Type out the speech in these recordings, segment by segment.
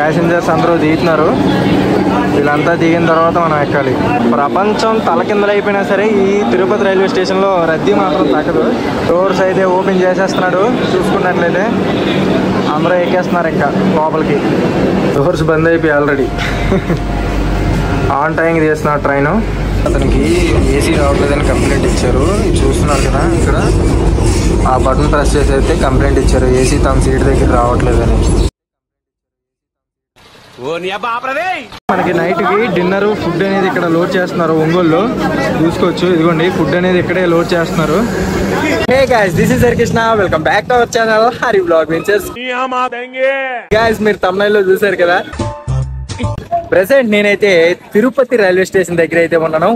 Passengers అందరూ దిగుతున్నారు. వీళ్ళంతా దిగిన తర్వాత మనం ఎక్కాలి. ప్రపంచం తలకిందలైపోయినా సరే ఈ తిరుపతి రైల్వే స్టేషన్లో రద్దీ మాత్రం తగ్గదు. డోర్స్ అయితే ఓపెన్ చేసేస్తున్నాడు. చూసుకున్నట్లయితే అందరూ ఎక్కేస్తున్నారు ఇంకా లోపలికి. డోర్స్ బంద్ అయిపోయి ఆల్రెడీ. ఆన్ టైంకి తీస్తున్నారు ట్రైను. అతనికి ఏసీ రావట్లేదని కంప్లైంట్ ఇచ్చారు. చూస్తున్నారు కదా ఇక్కడ ఆ బటన్ ప్రెస్ చేసి అయితే కంప్లైంట్ ఇచ్చారు, ఏసీ తమ సీట్ దగ్గర రావట్లేదని. మనకి నైట్ కి డిన్నర్ ఫుడ్ అనేది ఇక్కడ లోడ్ చేస్తున్నారు ఒంగోలులో. చూసుకోవచ్చు, ఇదిగోండి ఫుడ్ అనేది ఇక్కడే లోడ్ చేస్తున్నారు. Hey guys, this is Harikrishna. Welcome back to our channel Hari blog ventures. Guys, మీరు thumbnail లో చూసారు కదా. ప్రెసెంట్ నేనైతే తిరుపతి రైల్వే స్టేషన్ దగ్గర అయితే ఉన్నాను.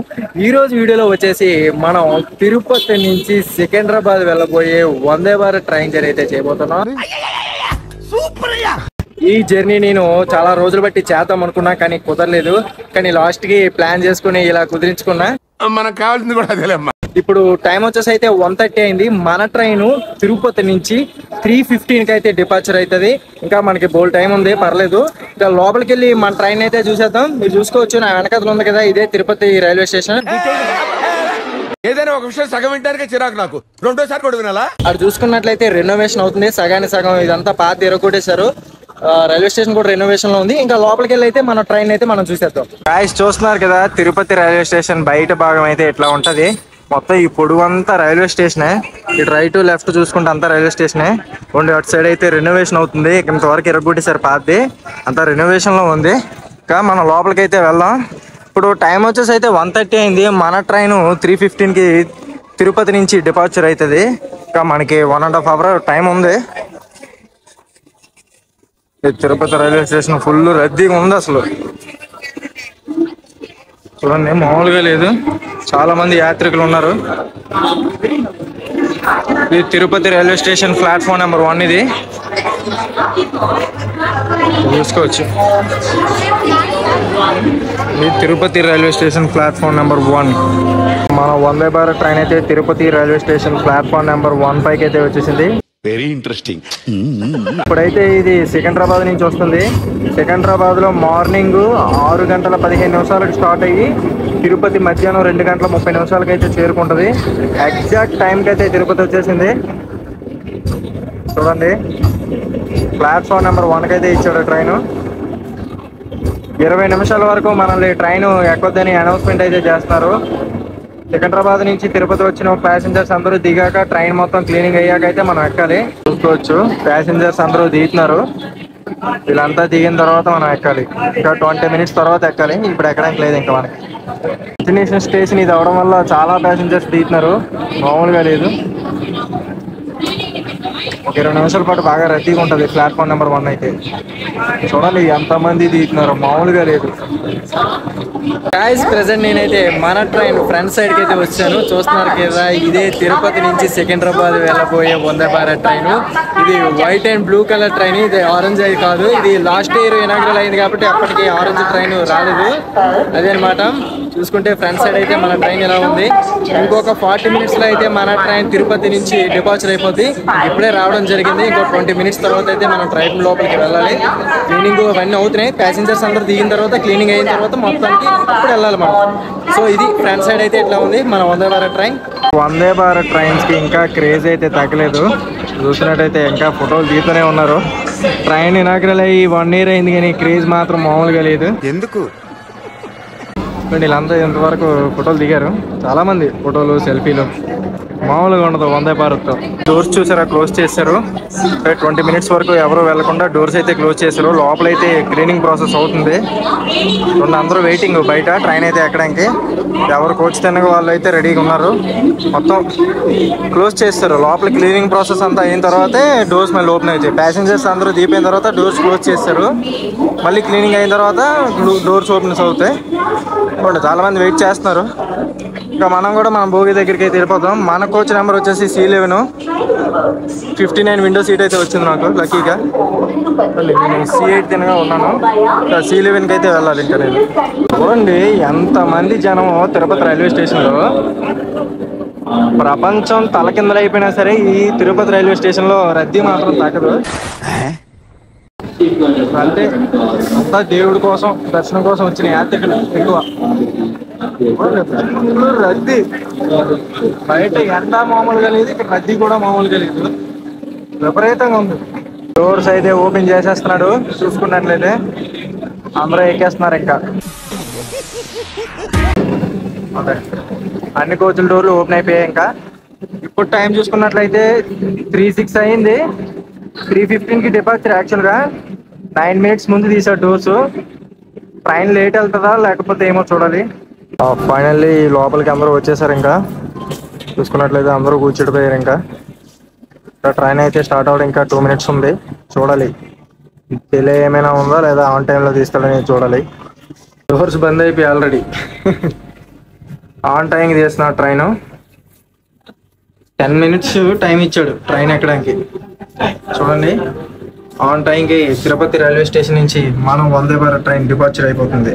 ఈ రోజు వీడియోలో వచ్చేసి మనం తిరుపతి నుంచి సికింద్రాబాద్ వెళ్ళబోయే వందే భారత్ ట్రైన్ జర్నీ అయితే చేయబోతున్నాం. ఈ జర్నీ నేను చాలా రోజులు బట్టి చేద్దాం అనుకున్నా, కానీ కుదరలేదు. కానీ లాస్ట్ కి ప్లాన్ చేసుకుని ఇలా కుదిరించుకున్నా. మనకు కావాల్సింది కూడా అదేలేమ్మా. ఇప్పుడు టైం వచ్చేసి అయితే 1:30 అయింది. మన ట్రైన్ తిరుపతి నుంచి 3:15 కి అయితే డిపార్చర్ అవుతుంది. ఇంకా మనకి బోల్ టైం ఉంది, పర్లేదు. ఇంకా లోపలికి వెళ్ళి మన ట్రైన్ అయితే చూసేద్దాం. మీరు చూసుకోవచ్చు, నా వెనకతలు ఉంది కదా, ఇదే తిరుపతి రైల్వే స్టేషన్. ఏదైనా ఒక విషయం సగం వింటానికే చిరాకు నాకు, రెండోసారి కూడా వినాలా? అటు చూసుకున్నట్లయితే రెనోవేషన్ అవుతుంది, సగానికి సగం ఇదంతా పాత ఎరగొట్టేశారు. రైల్వే స్టేషన్ కూడా రెనోవేషన్ లో ఉంది. ఇంకా లోపలికి వెళ్ళి అయితే మన ట్రైన్ అయితే మనం చూసేద్దాం. గాయ్స్, చూస్తున్నారు కదా తిరుపతి రైల్వే స్టేషన్ బయట భాగం అయితే ఇట్లా ఉంటది. మొత్తం ఈ పొడుగు అంతా రైల్వే స్టేషనే. ఇటు రైట్ లెఫ్ట్ చూసుకుంటే అంతా రైల్వే స్టేషనే ఉండి. అటు సైడ్ అయితే రెనోవేషన్ అవుతుంది. ఇంతవరకు ఎరగొట్టేసారు, పాతది అంతా రెనోవేషన్ లో ఉంది. ఇంకా మనం లోపలికి అయితే వెళ్దాం. ఇప్పుడు టైం వచ్చేసి అయితే 1:30 అయింది. మన ట్రైన్ 3:15 కి తిరుపతి నుంచి డిపార్చర్ అవుతుంది. ఇంకా మనకి 1.5 hours టైం ఉంది. తిరుపతి రైల్వే స్టేషన్ ఫుల్ రద్దీగా ఉంది అసలు. చూడండి, మామూలుగా లేదు, చాలా మంది యాత్రికులు ఉన్నారు. ఇది Tirupati railway station platform number 1. ఇది చూసుకోవచ్చు, ఇది Tirupati railway station platform number 1. మన వందే భారత్ ట్రైన్ అయితే Tirupati railway station platform number 1 పైకి అయితే వచ్చేసింది. Very interesting. ఇప్పుడైతే ఇది సికింద్రాబాద్ నుంచి వస్తుంది. సికింద్రాబాద్ లో మార్నింగ్ 6:15 స్టార్ట్ అయ్యి తిరుపతి మధ్యాహ్నం 2:30 అయితే చేరుకుంటది. ఎగ్జాక్ట్ టైంకి అయితే తిరుపతి వచ్చేసింది. చూడండి, ప్లాట్ఫామ్ నెంబర్ 1 అయితే ఇచ్చాడు ట్రైన్. 20 నిమిషాల వరకు మనల్ని ట్రైన్ ఎక్కొద్దని అనౌన్స్మెంట్ అయితే చేస్తున్నారు. సికింద్రాబాద్ నుంచి తిరుపతి వచ్చిన ప్యాసింజర్స్ అందరూ దిగాక ట్రైన్ మొత్తం క్లీనింగ్ అయ్యాక అయితే మనం ఎక్కాలి. చూసుకోవచ్చు, ప్యాసింజర్స్ అందరూ దిగుతున్నారు. వీళ్ళంతా దిగిన తర్వాత మనం ఎక్కాలి. ఇంకా 20 minutes తర్వాత ఎక్కాలి. ఇప్పుడు ఎక్కడానికి లేదు ఇంకా మనకి. డెస్టినేషన్ స్టేషన్ ఇది అవడం వల్ల చాలా ప్యాసింజర్స్ దిగుతున్నారు, మామూలుగా లేదు. 20 నిమిషాల పాటు బాగా రద్దీగా ఉంటుంది ప్లాట్ఫామ్ నెంబర్ 1 అయితే. చూడండి ఎంతమంది దిగుతున్నారు, మామూలుగా లేదు. గాయ్స్, ప్రెసెంట్ నేనైతే మన ట్రైన్ ఫ్రంట్ సైడ్ కి అయితే వచ్చాను. చూస్తున్నారు కదా, ఇదే తిరుపతి నుంచి సికింద్రాబాద్ వెళ్ళబోయే వందే భారత్ ట్రైన్. ఇది white and blue colour train, ఇది ఆరెంజ్ అయితే కాదు. ఇది లాస్ట్ ఇయర్ ఇనాగ్రల్ అయింది కాబట్టి అప్పటికి ఆరెంజ్ ట్రైన్ రాలేదు. అదే అనమాట. చూసుకుంటే ఫ్రంట్ సైడ్ అయితే మన ట్రైన్ ఎలా ఉంది. ఇంకొక 40 minutes లో అయితే మన ట్రైన్ తిరుపతి నుంచి డిపార్చర్ అయిపోద్ది. ఇప్పుడే రావడం జరిగింది. ఇంకో 20 minutes తర్వాత అయితే మనం ట్రైన్ లోపలికి వెళ్ళాలి. క్లీనింగ్ అవన్నీ అవుతున్నాయి. ప్యాసింజర్స్ అందరూ దిగిన తర్వాత క్లీనింగ్ అయిన తర్వాత మొత్తానికి ఇప్పుడు వెళ్ళాలి మనం. సో ఇది ఫ్రంట్ సైడ్ అయితే ఇట్లా ఉంది మన వందే భారత్ ట్రైన్. వందే భారత్ ట్రైన్స్ కి ఇంకా క్రేజ్ అయితే తగ్గలేదు. చూసినట్టయితే ఇంకా ఫోటోలు దిగుతూనే ఉన్నారు. ట్రైన్ ఇనాగ్రల్ అయ్యి 1 year అయింది, కానీ క్రేజ్ మాత్రం మామూలుగా లేదు. ఎందుకు వీళ్ళంతా ఇంతవరకు ఫోటోలు దిగారు, చాలా మంది ఫోటోలు సెల్ఫీలు, మామూలుగా ఉండదు వందే భారత్. డోర్స్ చూసారా, క్లోజ్ చేశారు. 20 minutes వరకు ఎవరు వెళ్లకుండా డోర్స్ అయితే క్లోజ్ చేశారు. లోపలైతే క్లీనింగ్ ప్రాసెస్ అవుతుంది. అందరూ వెయిటింగ్ బయట ట్రైన్ అయితే ఎక్కడానికి. ఎవరు కోచ్ తినక వాళ్ళు అయితే రెడీగా ఉన్నారు. మొత్తం క్లోజ్ చేస్తారు. లోపల క్లీనింగ్ ప్రాసెస్ అంతా అయిన తర్వాతే డోర్స్ మళ్ళీ ఓపెన్ అవుతాయి. ప్యాసింజర్స్ అందరూ దిగిపోయిన తర్వాత డోర్స్ క్లోజ్ చేస్తారు. మళ్ళీ క్లీనింగ్ అయిన తర్వాత డోర్స్ ఓపెన్స్ అవుతాయి. చాలా మంది వెయిట్ చేస్తున్నారు. ఇంకా మనం కూడా మన భోగి దగ్గరికి అయితే వెళ్ళిపోతాం. మన కోచ్ నెంబర్ వచ్చేసి C11. 59 విండో సీట్ అయితే వచ్చింది నాకు లక్కీగా. నేను C8 తినగా ఉన్నాను. ఇంకా C11కి అయితే వెళ్ళాలి. ఇంకా నేను చూడండి ఎంతమంది జనం తిరుపతి రైల్వే స్టేషన్లో. ప్రపంచం తలకిందలైపోయినా సరే ఈ తిరుపతి రైల్వే స్టేషన్లో రద్దీ మాత్రం తగ్గదు. అంటే అంతా దేవుడి కోసం దర్శనం కోసం వచ్చిన యాత్రికులు ఎక్కువ. రద్దీ బయట ఎండ మామూలుగా లేదు, ఇక్కడ రద్దీ కూడా మామూలుగా లేదు, విపరీతంగా ఉంది. డోర్స్ అయితే ఓపెన్ చేసేస్తున్నాడు. చూసుకున్నట్లయితే అందరూ ఎక్కేస్తున్నారు. ఇంకా అదే అన్ని కోచ్ల డోర్లు ఓపెన్ అయిపోయాయి. ఇంకా ఇప్పుడు టైం చూసుకున్నట్లయితే 3:06 అయింది. 3:15కి డిపార్చర్. యాక్చువల్గా 9 మినిట్స్ ముందు తీసాడు డోర్స్. ట్రైన్ లేట్ వెళ్తుందా లేకపోతే ఏమో చూడాలి. ఫైనల్లీ లోపలికి అందరూ వచ్చేసారు. ఇంకా చూసుకున్నట్లయితే అందరూ కూర్చుడిపోయారు. ఇంకా ట్రైన్ అయితే స్టార్ట్ అవ్వడం ఇంకా 2 మినిట్స్ ఉంది. చూడాలి డిలే ఏమైనా ఉందా లేదా ఆన్ టైంలో తీస్తాడని చూడాలి. డోర్స్ బంద్ అయిపోయి ఆల్రెడీ ఆన్ టైంకి తీస్తున్నాడు ట్రైన్. 10 మినిట్స్ టైం ఇచ్చాడు ట్రైన్ ఎక్కడానికి. చూడండి ఆన్ టైంకి తిరుపతి రైల్వే స్టేషన్ నుంచి మనం వందే భారత్ ట్రైన్ డిపార్చర్ అయిపోతుంది.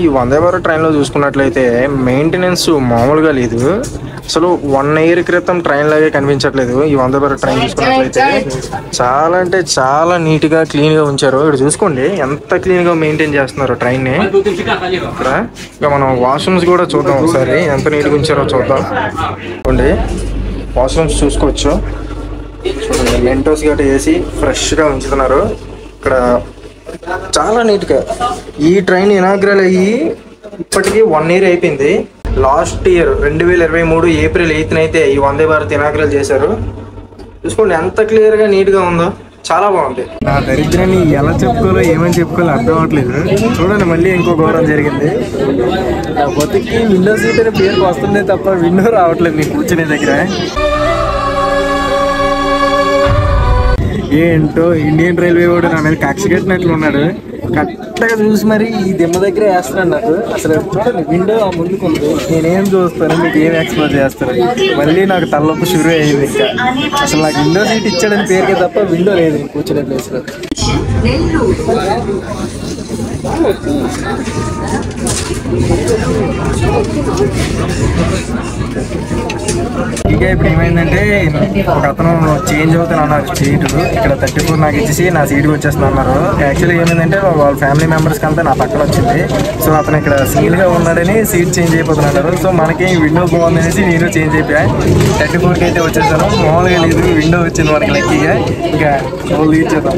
ఈ వందే భారత్ ట్రైన్లో చూసుకున్నట్లయితే మెయింటెనెన్స్ మామూలుగా లేదు. అసలు 1 ఇయర్ క్రితం ట్రైన్ లాగే కనిపించట్లేదు. ఈ వందే భారత్ ట్రైన్ చూసుకున్నట్లయితే చాలా అంటే చాలా నీట్గా క్లీన్గా ఉంచారు. ఇక్కడ చూసుకోండి ఎంత క్లీన్గా మెయింటైన్ చేస్తున్నారు ట్రైన్ని. ఇక్కడ ఇక మనం వాష్రూమ్స్ కూడా చూద్దాం ఒకసారి ఎంత నీట్గా ఉంచారో చూద్దాం. చూడండి వాష్రూమ్స్ చూసుకోవచ్చు. చూడండి మెంటోస్ గట్రా వేసి ఫ్రెష్గా ఉంచుతున్నారు. ఇక్కడ చాలా నీట్గా. ఈ ట్రైన్ ఇనాగ్రల్ అయ్యి ఇప్పటికీ 1 ఇయర్ అయిపోయింది. లాస్ట్ ఇయర్ 2023 ఏప్రిల్ 8న అయితే ఈ వందే భారత్ ఇనాగ్రల్ చేశారు. చూసుకోండి ఎంత క్లియర్గా నీట్గా ఉందో, చాలా బాగుంది. నా దరిద్రాన్ని ఎలా చెప్పుకోవాలో ఏమని చెప్పుకోవాలో అర్థం అవ్వట్లేదు. చూడండి మళ్ళీ ఇంకో ఘోరం జరిగింది. నా బతికి విండో సీట్ అనే పేరుకి వస్తుందే తప్ప విండో రావట్లేదు నేను కూర్చునే దగ్గర. ఏంటో ఇండియన్ రైల్వే వాడు నా మీద కక్ష కట్టినట్లు ఉన్నాడు. కరెక్ట్గా చూసి మరి ఈ దిమ్మ దగ్గర వేస్తున్నాడు నాకు. అసలు చూడండి విండో ముందుకు ఉంది, నేనేం చూస్తాను మీకు ఏం ఎక్స్ప్లోర్ చేస్తాను. మళ్ళీ నాకు తలనొప్పి షురూ అయ్యింది. ఇంకా అసలు నాకు విండో సీట్ ఇచ్చాడని పేరుకే తప్ప విండో లేదు కూర్చునే ప్లేస్లో. ఇక ఇప్పుడు ఏమైందంటే ఒక అతను చేంజ్ అవుతాను అన్నారు సీటు. ఇక్కడ 34 నాకు ఇచ్చేసి నా సీట్కి వచ్చేస్తున్నా అన్నారు. యాక్చువల్లీ ఏమైందంటే వాళ్ళ ఫ్యామిలీ మెంబర్స్కి అంతా నా పక్కన వచ్చింది. సో అతను ఇక్కడ సింగిల్గా ఉన్నాడని సీట్ చేంజ్ అయిపోతున్నాడు. సో మనకి విండో బాగుంది అనేసి నేను చేంజ్ అయిపోయా. 34కి అయితే వచ్చేసాను. మామూలుగా లేదు విండో వచ్చింది మనకి లక్కీగా. ఇంకా వాళ్ళు లీడ్ చేద్దాం.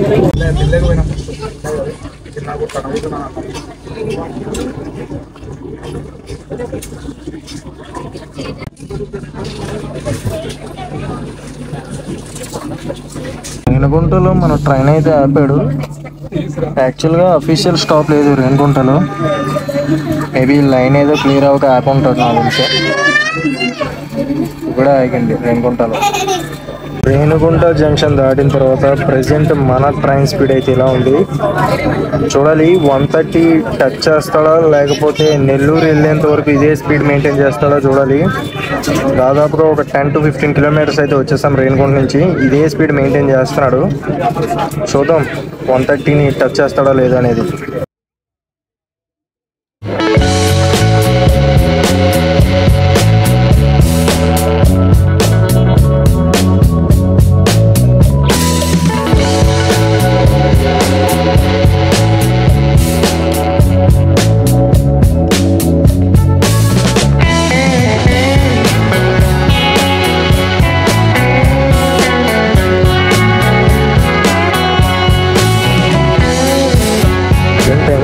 రేణిగుంటలో మన ట్రైన్ అయితే ఆపాడు. యాక్చువల్గా అఫీషియల్ స్టాప్ లేదు రేణిగుంటలో. మేబీ లైన్ ఏదో క్లియర్ అవ్వక ఆపి ఉంటాడు నా గురించి. కూడా ఆగండి రేణిగుంటలో. రేణిగుంట జంక్షన్ దాటిన తర్వాత ప్రెసెంట్ మన ట్రైన్ స్పీడ్ అయితే ఇలా ఉంది. చూడాలి 130 టచ్ చేస్తాడా లేకపోతే నెల్లూరు వెళ్ళేంత వరకు ఇదే స్పీడ్ మెయింటైన్ చేస్తాడా చూడాలి. దాదాపుగా ఒక 10 to 15 కిలోమీటర్స్ అయితే వచ్చేసాం రేణిగుంట నుంచి. ఇదే స్పీడ్ మెయింటైన్ చేస్తున్నాడు. చూద్దాం 130ని టచ్ చేస్తాడా లేదా అనేది.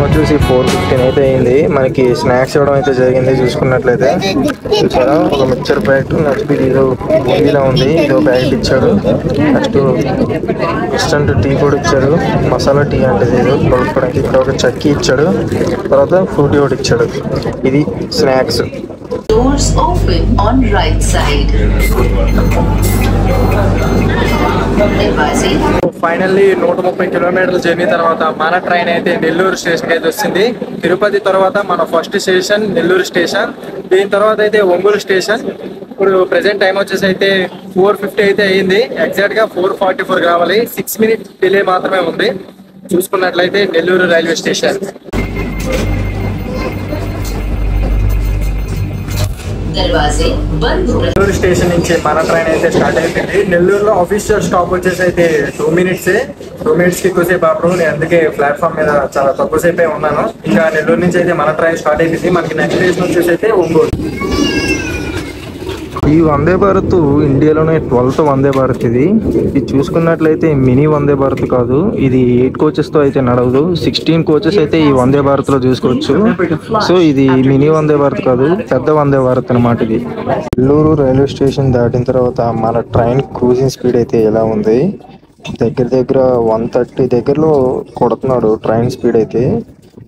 వచ్చేసి 4:15 అయితే అయింది. మనకి స్నాక్స్ ఇవ్వడం అయితే జరిగింది. చూసుకున్నట్లయితే చూసారా ఒక మిక్చర్ ప్యాకెట్, నెక్స్ట్ ఇది బూందీలా ఉంది, ఇదో ప్యాకెట్ ఇచ్చాడు. నెక్స్ట్ ఇన్స్టంట్ టీ కూడా ఇచ్చాడు, మసాలా టీ అంటే ఇది కలుపుకోవడానికి. ఇక్కడ ఒక చక్కీ ఇచ్చాడు, తర్వాత ఫ్రూటీ ఒకటి ఇచ్చాడు. ఇది snacks. Doors open on right side. Finally 130 కిలోమీటర్ల జర్నీ తర్వాత మన ట్రైన్ అయితే నెల్లూరు స్టేషన్కి అయితే వచ్చింది. తిరుపతి తర్వాత మన ఫస్ట్ స్టేషన్ నెల్లూరు స్టేషన్. దీని తర్వాత అయితే ఒంగోలు స్టేషన్. ఇప్పుడు ప్రెసెంట్ టైం వచ్చేసి అయితే 4:50 అయితే అయ్యింది. ఎగ్జాక్ట్గా 4:44 కావాలి. 6 మినిట్స్ డిలే మాత్రమే ఉంది. చూసుకున్నట్లయితే నెల్లూరు రైల్వే స్టేషన్. दरवाजे बंद हो रहे। నెల్లూరు స్టేషన్ నుంచి మన ట్రైన్ అయితే స్టార్ట్ అయిపోయింది. నెల్లూరులో ఆఫీషియల్ స్టాప్ వచ్చేసి అయితే 2 minutes. 2 minutes కి ఎక్కువసేపు ఆపడం. నేను అందుకే ప్లాట్ఫామ్ మీద చాలా తక్కువసేపే ఉన్నాను. ఇంకా నెల్లూరు నుంచి అయితే మన ట్రైన్ స్టార్ట్ అయిపోయింది. మనకి నెక్స్ట్ స్టేషన్ వచ్చేసి అయితే ఒంగోలు. ఈ వందే భారత్ ఇండియాలోనే 12th వందే భారత్. ఇది చూసుకున్నట్లయితే మినీ వందే భారత్ కాదు, ఇది 8 coaches తో అయితే నడవదు. 16 coaches అయితే ఈ వందే భారత్ లో చూసుకోవచ్చు. సో ఇది మినీ వందే భారత్ కాదు, పెద్ద వందే భారత్ అన్నమాట. ఇది నెల్లూరు రైల్వే స్టేషన్ దాటిన తర్వాత మన ట్రైన్ క్రూజింగ్ స్పీడ్ అయితే ఎలా ఉంది, దగ్గర 130 దగ్గరలో కొడుతున్నాడు ట్రైన్ స్పీడ్ అయితే.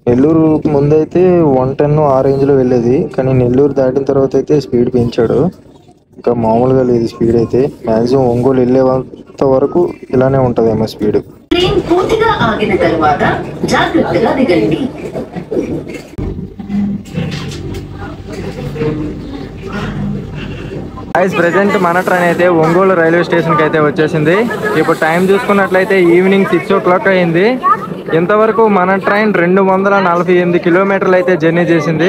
నెల్లూరు ముందైతే 110 ఆ రేంజ్ లో వెళ్ళేది, కానీ నెల్లూరు దాటిన తర్వాత అయితే స్పీడ్ పెంచాడు. ఇంకా మామూలుగా లేదు స్పీడ్ అయితే. మాక్సిమం ఒంగోలు వెళ్ళేంత వరకు ఇలానే ఉంటదేమో స్పీడ్. ట్రైన్ పూర్తిగా ఆగిన తర్వాత జాగ్రత్తగా దిగండి. ప్రెసెంట్ మన ట్రైన్ అయితే ఒంగోలు రైల్వే స్టేషన్ కి అయితే వచ్చేసింది. ఇప్పుడు టైం చూసుకున్నట్లయితే ఈవినింగ్ 6 o'clock అయింది. ఇంతవరకు మన ట్రైన్ 248 కిలోమీటర్లు అయితే జర్నీ చేసింది.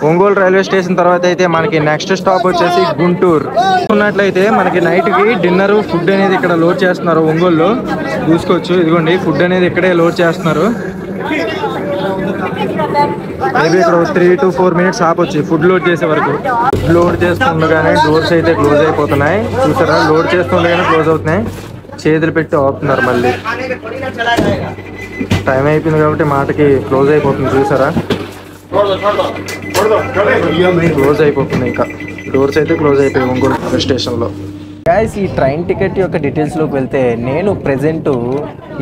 ఒంగోలు రైల్వే స్టేషన్ తర్వాత అయితే మనకి నెక్స్ట్ స్టాప్ వచ్చేసి గుంటూరు. చూసుకున్నట్లయితే మనకి నైట్ కి డిన్నర్ ఫుడ్ అనేది ఇక్కడ లోడ్ చేస్తున్నారు. ఒంగోలులో చూసుకోవచ్చు, ఇదిగోండి ఫుడ్ అనేది ఇక్కడే లోడ్ చేస్తున్నారు. మేబీ ఇక్కడ 3 to 4 minutes ఆపొచ్చు ఫుడ్ లోడ్ చేసే వరకు. ఫుడ్ లోడ్ చేస్తుండగానే డోర్స్ అయితే క్లోజ్ అయిపోతున్నాయి. చూసారా, లోడ్ చేస్తుండగానే క్లోజ్ అవుతున్నాయి. చేతులు పెట్టి ఆపుతున్నారు. మళ్ళీ టైం అయిపోయింది కాబట్టి మాటకి క్లోజ్ అయిపోతుంది. చూసారా, క్లోజ్ అయిపోతుంది. ఇంకా డోర్స్ అయితే క్లోజ్ అయిపోయాయి ఒంగోలు స్టేషన్ లో. గైస్, ఈ ట్రైన్ టికెట్ యొక్క డీటెయిల్స్లోకి వెళ్తే నేను ప్రెజెంట్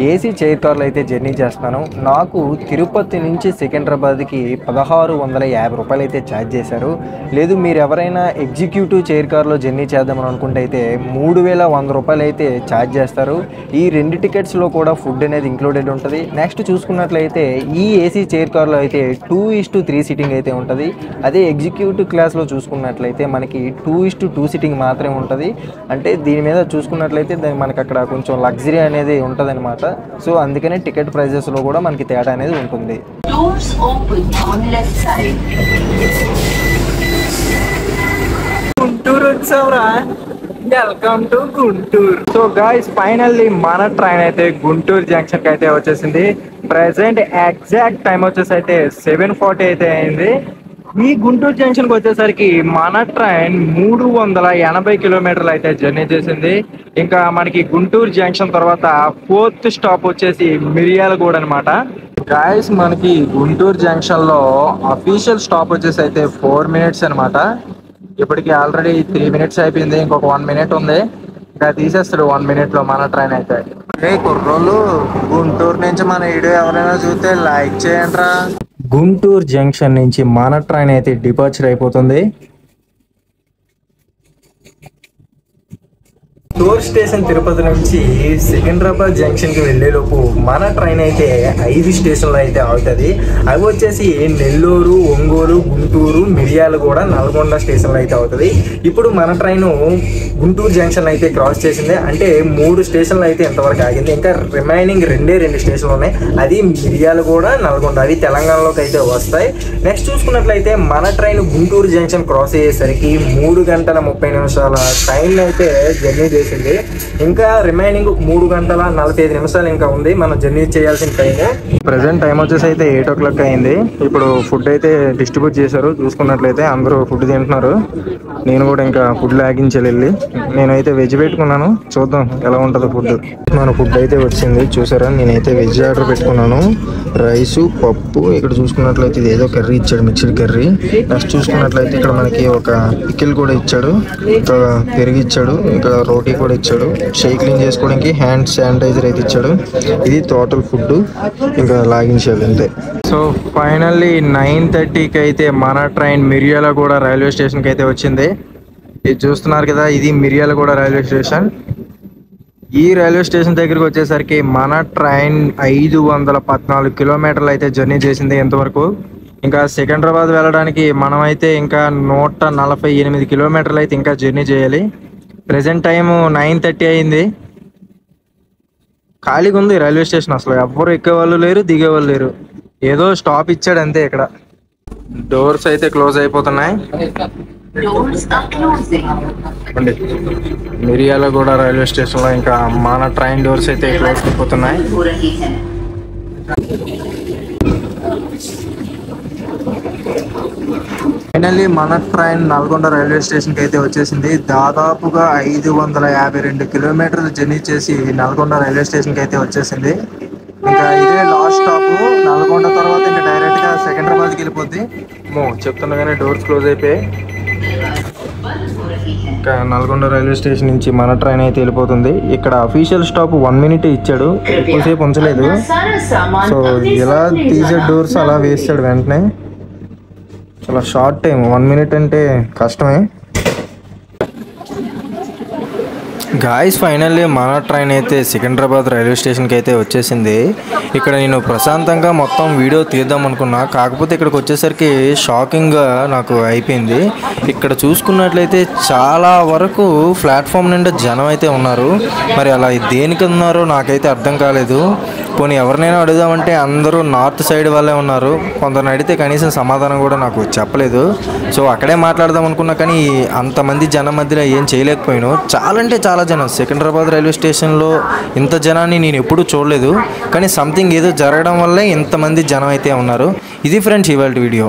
ఏసీ చైర్ కార్లో అయితే జర్నీ చేస్తాను. నాకు తిరుపతి నుంచి సికింద్రాబాద్కి 1650 రూపాయలు అయితే ఛార్జ్ చేశారు. లేదు మీరు ఎవరైనా ఎగ్జిక్యూటివ్ చైర్ కార్లో జర్నీ చేద్దామని అనుకుంటే అయితే 3100 రూపాయలు అయితే ఛార్జ్ చేస్తారు. ఈ 2 టికెట్స్లో కూడా ఫుడ్ అనేది ఇంక్లూడెడ్ ఉంటుంది. నెక్స్ట్ చూసుకున్నట్లయితే ఈ ఏసీ చైర్ కార్లో అయితే 2:3 సీటింగ్ అయితే ఉంటుంది. అదే ఎగ్జిక్యూటివ్ క్లాస్లో చూసుకున్నట్లయితే మనకి 2:2 సీటింగ్ మాత్రమే ఉంటుంది. అంటే దీని మీద చూసుకున్నట్లయితే మనకి అక్కడ కొంచెం లగ్జరీ అనేది ఉంటుంది అనమాట. సో అందుకనే టికెట్ ప్రైజెస్లో కూడా మనకి తేడా అనేది ఉంటుంది. Doors open on left side. Guntur వచ్చావురా, welcome to Guntur. So guys, finally మన ట్రైన్ అయితే గుంటూరు జంక్షన్ కి అయితే వచ్చేసింది. ప్రెసెంట్ ఎగ్జాక్ట్ టైం వచ్చేసి అయితే 7:40 అయితే అయింది. ఈ గుంటూరు జంక్షన్ కి వచ్చేసరికి మన ట్రైన్ 380 కిలోమీటర్లు అయితే జర్నీ చేసింది. ఇంకా మనకి గుంటూరు జంక్షన్ తర్వాత 4th స్టాప్ వచ్చేసి మిర్యాలగూడ అనమాట. గాయస్, మనకి గుంటూరు జంక్షన్ లో అఫీషియల్ స్టాప్ వచ్చేసి అయితే 4 minutes అనమాట. ఇప్పటికి ఆల్రెడీ 3 minutes అయిపోయింది. ఇంకొక 1 minute ఉంది. ఇంకా తీసేస్తాడు 1 minute లో మన ట్రైన్ అయితే. కుర్రోళ్ళు, గుంటూరు నుంచి మన వీడియో ఎవరైనా చూస్తే లైక్ చేయండి రా. గుంటూరు జంక్షన్ నుంచి మన ట్రైన్ అయితే డిపార్చర్ అయిపోతుంది. టూర్ స్టేషన్ తిరుపతి నుంచి సికింద్రాబాద్ జంక్షన్ కి వెళ్లేలోపు మన ట్రైన్ అయితే 5 స్టేషన్లు అయితే ఆగుతుంది. అవి వచ్చేసి నెల్లూరు, ఒంగోలు, గుంటూరు, మిర్యాలగూడ, నల్గొండ స్టేషన్లు అయితే అవుతుంది. ఇప్పుడు మన ట్రైన్ గుంటూరు జంక్షన్ అయితే క్రాస్ చేసింది. అంటే 3 స్టేషన్లు అయితే ఇంతవరకు ఆగింది. ఇంకా రిమైనింగ్ 2 స్టేషన్లు ఉన్నాయి. అది మిర్యాలగూడ, నల్గొండ, అవి తెలంగాణలోకి అయితే వస్తాయి. నెక్స్ట్ చూసుకున్నట్లయితే మన ట్రైన్ గుంటూరు జంక్షన్ క్రాస్ అయ్యేసరికి 3 గంటల 30 నిమిషాల టైం అయితే జర్నీ చేసింది. ఇంకా రిమైనింగ్ 3 గంటల 45 నిమిషాలు ఇంకా ఉంది మనం జర్నీ చేయాల్సిన టైం. ప్రెసెంట్ టైం వచ్చేసి అయితే 8 o'clock అయింది. ఇప్పుడు ఫుడ్ అయితే డిస్ట్రిబ్యూట్ చేశారు. చూసుకున్నట్లయితే అందరూ ఫుడ్ తింటున్నారు. నేను కూడా ఇంకా ఫుడ్ లాగించాలి వెళ్ళి. నేనైతే వెజ్ పెట్టుకున్నాను, చూద్దాం ఎలా ఉంటుందో ఫుడ్. మన ఫుడ్ అయితే వచ్చింది. చూసారా, నేనైతే వెజ్ ఆర్డర్ పెట్టుకున్నాను. రైసు, పప్పు. ఇక్కడ చూసుకున్నట్లయితే ఇది ఏదో కర్రీ ఇచ్చాడు, మిక్స్డ్ కర్రీ. నెక్స్ట్ చూసుకున్నట్లయితే ఇక్కడ మనకి ఒక పికిల్ కూడా ఇచ్చాడు, ఇంకా పెరుగు ఇచ్చాడు, ఇంకా రోటీ కూడా ఇచ్చాడు. షేక్ క్లీన్ చేసుకోవడానికి హ్యాండ్ శానిటైజర్ అయితే ఇచ్చాడు. ఇది టోటల్ ఫుడ్. ఇంకా లాగించాలి అంతే. సో ఫైనల్లీ 9:30కి అయితే మన ట్రైన్ మిర్యాలగూడ రైల్వే స్టేషన్కి అయితే వచ్చింది. ఇది చూస్తున్నారు కదా, ఇది మిర్యాలగూడ రైల్వే స్టేషన్. ఈ రైల్వే స్టేషన్ దగ్గరికి వచ్చేసరికి మన ట్రైన్ 514 కిలోమీటర్లు అయితే జర్నీ చేసింది ఇంతవరకు. ఇంకా సికింద్రాబాద్ వెళ్ళడానికి మనమైతే ఇంకా 148 కిలోమీటర్లు అయితే ఇంకా జర్నీ చేయాలి. ప్రెసెంట్ టైం 9:30 అయింది. ఖాళీగా ఉంది రైల్వే స్టేషన్. అసలు ఎవ్వరు ఎక్కేవాళ్ళు లేరు, దిగేవాళ్ళు లేరు. ఏదో స్టాప్ ఇచ్చాడు అంతే. ఇక్కడ డోర్స్ అయితే క్లోజ్ అయిపోతున్నాయి. Doors are closing. Miryalaguda railway స్టేషన్లో ఇంకా మన ట్రైన్ డోర్స్ అయితే క్లోజ్ అయిపోతున్నాయి. हो रही है. ఫైనల్లీ మన ట్రైన్ నల్గొండ రైల్వే స్టేషన్కి అయితే వచ్చేసింది. దాదాపుగా 552 కిలోమీటర్లు జర్నీ చేసి నల్గొండ రైల్వే స్టేషన్కి అయితే వచ్చేసింది. ఇంకా ఇదే లాస్ట్ స్టాప్. నల్గొండ తర్వాత ఇంకా డైరెక్ట్గా సికింద్రాబాద్కి వెళ్ళిపోద్ది. చెప్తుండగానే డోర్స్ క్లోజ్ అయిపోయాయి. ఇంకా నల్గొండ రైల్వే స్టేషన్ నుంచి మన ట్రైన్ అయితే వెళ్ళిపోతుంది. ఇక్కడ అఫీషియల్ స్టాప్ 1 మినిట్ ఇచ్చాడు, ఎక్కువసేపు ఉంచలేదు. సో ఎలా తీసే డోర్స్ అలా వేస్తాడు వెంటనే. చాలా షార్ట్ టైం, 1 మినిట్ అంటే కష్టమే. గాయస్ ఫైనల్లీ మన ట్రైన్ అయితే సికింద్రాబాద్ రైల్వే స్టేషన్కి అయితే వచ్చేసింది. ఇక్కడ నేను ప్రశాంతంగా మొత్తం వీడియో తీద్దాం అనుకున్నా, కాకపోతే ఇక్కడికి వచ్చేసరికి షాకింగ్గా నాకు అయిపోయింది. ఇక్కడ చూసుకున్నట్లయితే చాలా వరకు ప్లాట్ఫామ్ నిండా జనం అయితే ఉన్నారు. మరి అలా దేనికి ఉన్నారో నాకైతే అర్థం కాలేదు. పోనీ ఎవరినైనా అడుగుదామంటే అందరూ నార్త్ సైడ్ వాళ్ళే ఉన్నారు. కొందరిని అడిగితే కనీసం సమాధానం కూడా నాకు చెప్పలేదు. సో అక్కడే మాట్లాడదాం అనుకున్నా, కానీ అంతమంది జనం మధ్యలో ఏం చేయలేకపోయాను. చాలా అంటే చాలా జనం. సికింద్రాబాద్ రైల్వే స్టేషన్లో ఇంత జనాన్ని నేను ఎప్పుడూ చూడలేదు, కానీ సంథింగ్ ఏదో జరగడం వల్లే ఇంతమంది జనం అయితే ఉన్నారు. ఇది ఫ్రెండ్స్ ఇవాళ వీడియో.